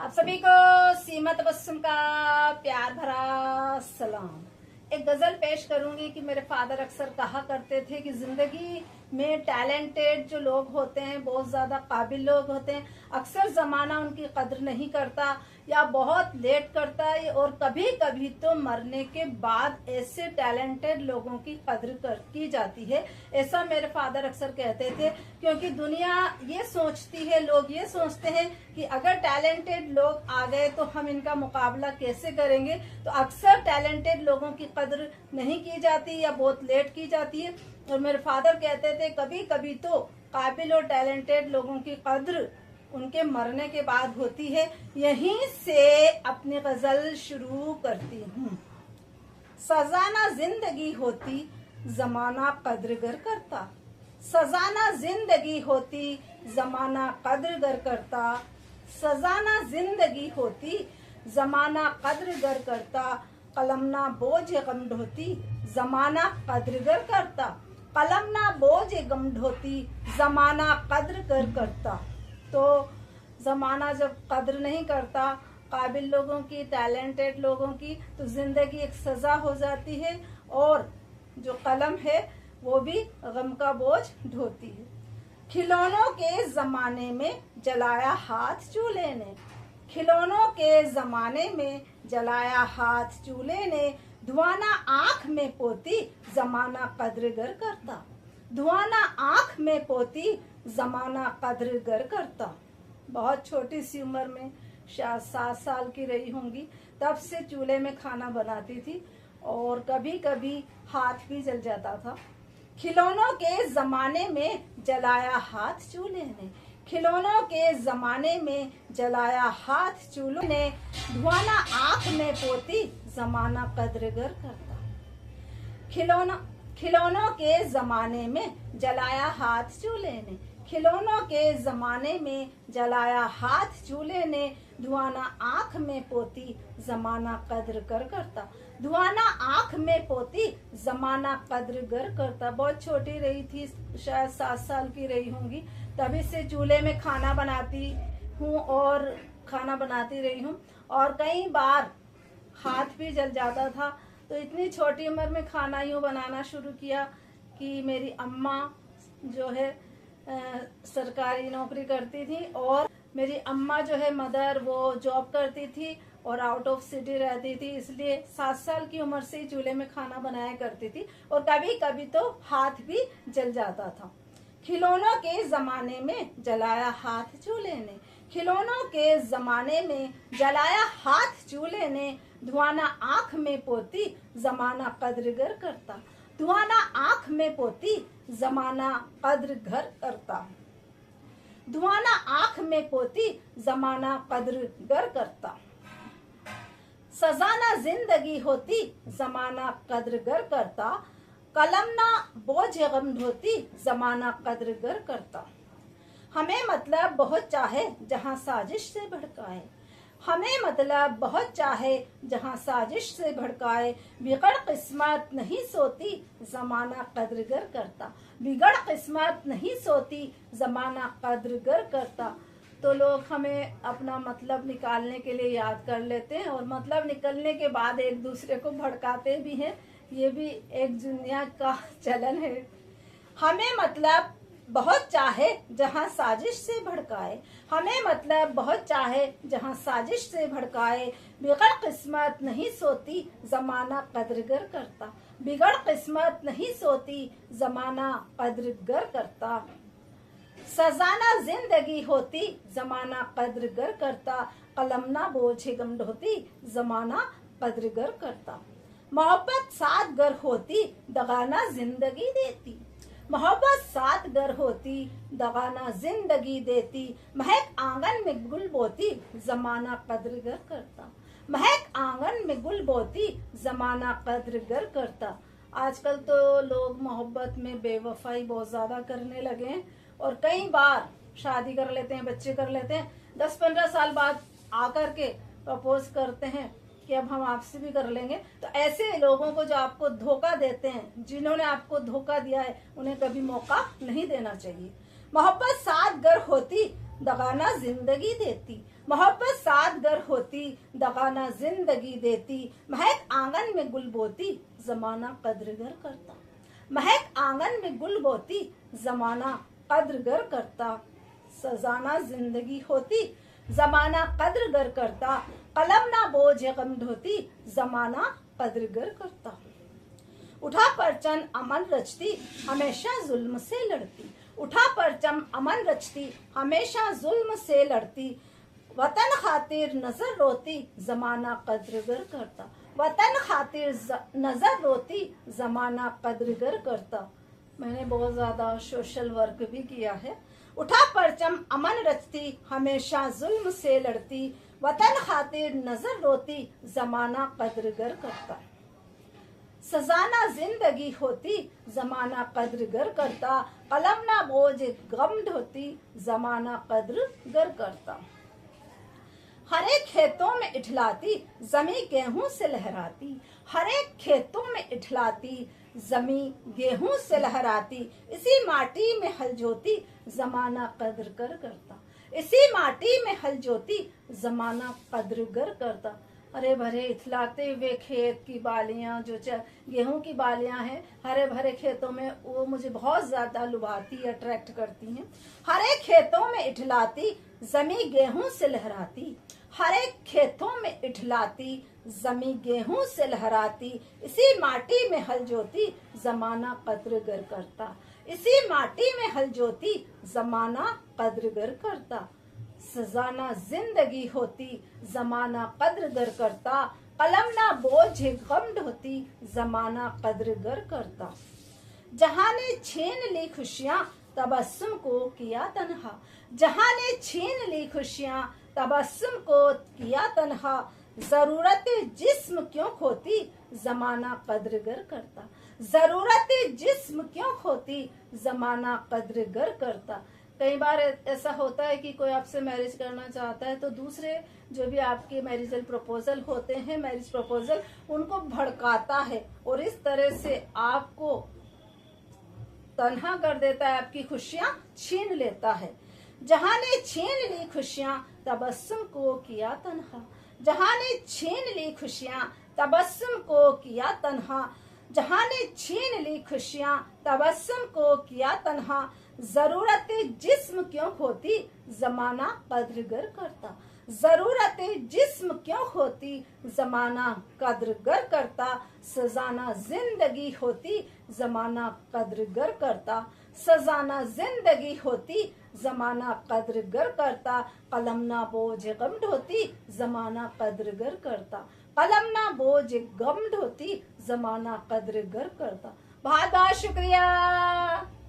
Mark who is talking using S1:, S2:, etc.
S1: आप सभी को सीमा तबस्सुम का प्यार भरा सलाम। एक गजल पेश करूंगी कि मेरे फादर अक्सर कहा करते थे कि जिंदगी में टैलेंटेड जो लोग होते हैं, बहुत ज्यादा काबिल लोग होते हैं, अक्सर जमाना उनकी कद्र नहीं करता या बहुत लेट करता है, और कभी कभी तो मरने के बाद ऐसे टैलेंटेड लोगों की कद्र की जाती है। ऐसा मेरे फादर अक्सर कहते थे, क्योंकि दुनिया ये सोचती है, लोग ये सोचते हैं कि अगर टैलेंटेड लोग आ गए तो हम इनका मुकाबला कैसे करेंगे। तो अक्सर टैलेंटेड लोगों की कद्र नहीं की जाती या बहुत लेट की जाती है। और मेरे फादर कहते थे कभी कभी तो काबिल और टैलेंटेड लोगों की कद्र उनके मरने के बाद होती है। यहीं से अपनी गजल शुरू करती हूँ। सजाना जिंदगी होती जमाना कद्रगर करता, सजाना जिंदगी होती जमाना कद्रगर करता, सजाना जिंदगी होती जमाना कद्रगर करता, कलम ना बोझ गम ढोती जमाना कद्रगर करता, कलम ना बोझ गम ढोती जमाना कद्र कर करता। तो जमाना जब कद्र नहीं करता काबिल लोगों की, टैलेंटेड लोगों की, तो जिंदगी एक सजा हो जाती है, और जो कलम है वो भी गम का बोझ ढोती है। खिलौनों के जमाने में जलाया हाथ चूल्हे ने, खिलौनों के जमाने में जलाया हाथ चूल्हे ने, धुआना आंख में पोती जमाना कद्रगर करता, धुआना आंख में पोती जमाना कद्रगर करता। बहुत छोटी सी उम्र में, शायद 7 साल की रही होंगी, तब से चूल्हे में खाना बनाती थी, और कभी कभी हाथ भी जल जाता था। खिलौनों के जमाने में जलाया हाथ चूल्हे ने, खिलौनों के जमाने में जलाया हाथ चूल्हे ने, धुआना आंख में पोती जमाना कद्रगर करता। खिलौनों के जमाने में जलाया हाथ चूल्हे ने, खिलौनों के जमाने में जलाया हाथ चूल्हे ने, धुआना आंख में पोती जमाना कद्र कर करता, धुआना आंख में पोती जमाना कद्र गर करता। बहुत छोटी रही थी, शायद 7 साल की रही होंगी, तभी से चूल्हे में खाना बनाती हूँ और खाना बनाती रही हूँ, और कई बार हाथ भी जल जाता था। तो इतनी छोटी उम्र में खाना यूँ बनाना शुरू किया कि मेरी अम्मा जो है सरकारी नौकरी करती थी, और मेरी अम्मा जो है मदर, वो जॉब करती थी और आउट ऑफ सिटी रहती थी, इसलिए 7 साल की उम्र से ही चूल्हे में खाना बनाया करती थी, और कभी कभी तो हाथ भी जल जाता था। खिलौनों के जमाने में जलाया हाथ चूल्हे ने, खिलौनों के जमाने में जलाया हाथ चूल्हे ने, धुआना आंख में पोती जमाना कद्रगर करता, धुआना आंख में पोती जमाना कद्र घर करता, धुआना आंख में पोती जमाना कद्र घर करता। सजाना जिंदगी होती जमाना कद्र घर करता, कलम ना बोझ गम ढोती जमाना कद्र घर करता। हमें मतलब बहुत चाहे जहां साजिश से भड़काए, हमें मतलब बहुत चाहे जहां साजिश से भड़काए, बिगड़ किस्मत नहीं सोती जमाना कद्रगर करता, बिगड़ किस्मत नहीं सोती जमाना कद्रगर करता। तो लोग हमें अपना मतलब निकालने के लिए याद कर लेते हैं, और मतलब निकलने के बाद एक दूसरे को भड़काते भी हैं। ये भी एक दुनिया का चलन है। हमें मतलब बहुत चाहे जहां साजिश से भड़काए, हमें मतलब बहुत चाहे जहां साजिश से भड़काए, बिगड़ किस्मत नहीं सोती जमाना कद्रगर करता, बिगड़ किस्मत नहीं सोती जमाना कद्रगर करता। सजाना जिंदगी होती जमाना कद्रगर करता, कलम ना बोझे गम ढोती जमाना कद्रगर करता। मोहब्बत साथ गर होती दगाना जिंदगी देती, मोहब्बत साथ गर होती दगाना जिंदगी देती, महक आंगन में गुल बोती जमाना कद्रगर करता, महक आंगन में गुल बोती जमाना कद्रगर करता। आजकल तो लोग मोहब्बत में बेवफाई बहुत ज्यादा करने लगे हैं, और कई बार शादी कर लेते हैं, बच्चे कर लेते हैं, 10-15 साल बाद आकर के प्रपोज करते हैं कि अब हम आपसे भी कर लेंगे। तो ऐसे लोगों को जो आपको धोखा देते हैं, जिन्होंने आपको धोखा दिया है, उन्हें कभी मौका नहीं देना चाहिए। मोहब्बत साथ गर होती दगाना जिंदगी देती, मोहब्बत साथ गर होती दगाना जिंदगी देती, महक आंगन में गुल बोती जमाना कद्र गर करता। महक आंगन में गुल बोती जमाना कद्र गर करता, सजाना जिंदगी होती जमाना कद्र गर करता, कलम ना बोझ गम ढोती जमाना कद्र गर करता। उठा परचम अमन रचती हमेशा जुल्म से लड़ती, उठा परचम अमन रचती हमेशा जुल्म से लड़ती, वतन खातिर नजर रोती जमाना कद्र गर करता। वतन खातिर नजर रोती जमाना कद्र गर करता। मैंने बहुत ज्यादा सोशल वर्क भी किया है। उठा परचम अमन रचती हमेशा जुल्म से लड़ती, वतन खातिर नजर रोती जमाना कद्र गर करता। सजाना जिंदगी होती जमाना कद्र गर करता, कलम ना बोझ गम ढोती जमाना कद्र गर करता। हरे खेतों में इठलाती जमी गेहूं से लहराती, हरे खेतों में इठलाती जमी गेहूं से लहराती, इसी माटी में हल जोती जमाना कद्र गर करता। इसी माटी में हल जोती जमाना कद्र गर करता। हरे भरे इथलाते हुए खेत की बालियां, जो गेहूं की बालियां हैं हरे भरे खेतों में, वो मुझे बहुत ज्यादा लुभाती, अट्रैक्ट करती हैं। हरे खेतों में इठलाती जमी गेहूं से लहराती, हरे खेतों में इठलाती जमी गेहूं से लहराती, इसी माटी में हल जोती जमाना कद्र गर करता। इसी माटी में हल जोती जमाना कद्र गर करता। सजाना जिंदगी होती जमाना कद्र गर करता, कलम ना बोझ गम ढोती जमाना कद्र गर करता। जहां ने छीन ली खुशियां तबस्सुम को किया तन्हा, जहां ने छीन ली खुशियां तबस्सुम को किया तन्हा, जरूरत जिस्म क्यों खोती जमाना कद्र गर करता। जरूरत जिस्म क्यों खोती जमाना कद्र गर करता। कई बार ऐसा होता है कि कोई आपसे मैरिज करना चाहता है तो दूसरे जो भी आपके मैरिजल प्रपोजल होते हैं, मैरिज प्रपोजल, उनको भड़काता है और इस तरह से आपको तन्हा कर देता है, आपकी खुशियां छीन लेता है। जहां ने छीन ली खुशियां तबस्सुम को किया तन्हा, जहां ने छीन ली खुशियां तबस्सुम को किया तन्हा, जहां ने छीन ली खुशियां तबस्सुम को किया तन्हा, जरूरत जिस्म क्यों खोती जमाना कद्र गर करता। जरूरत जिस्म क्यों खोती जमाना कद्र गर करता। सजाना जिंदगी होती जमाना कद्र गर करता। सजाना जिंदगी होती जमाना कद्र गर करता, कलम ना बोझ गम ढोती जमाना कद्र गर करता। कलम ना बोझ गम ढोती जमाना कद्र गर करता। बहुत बहुत शुक्रिया।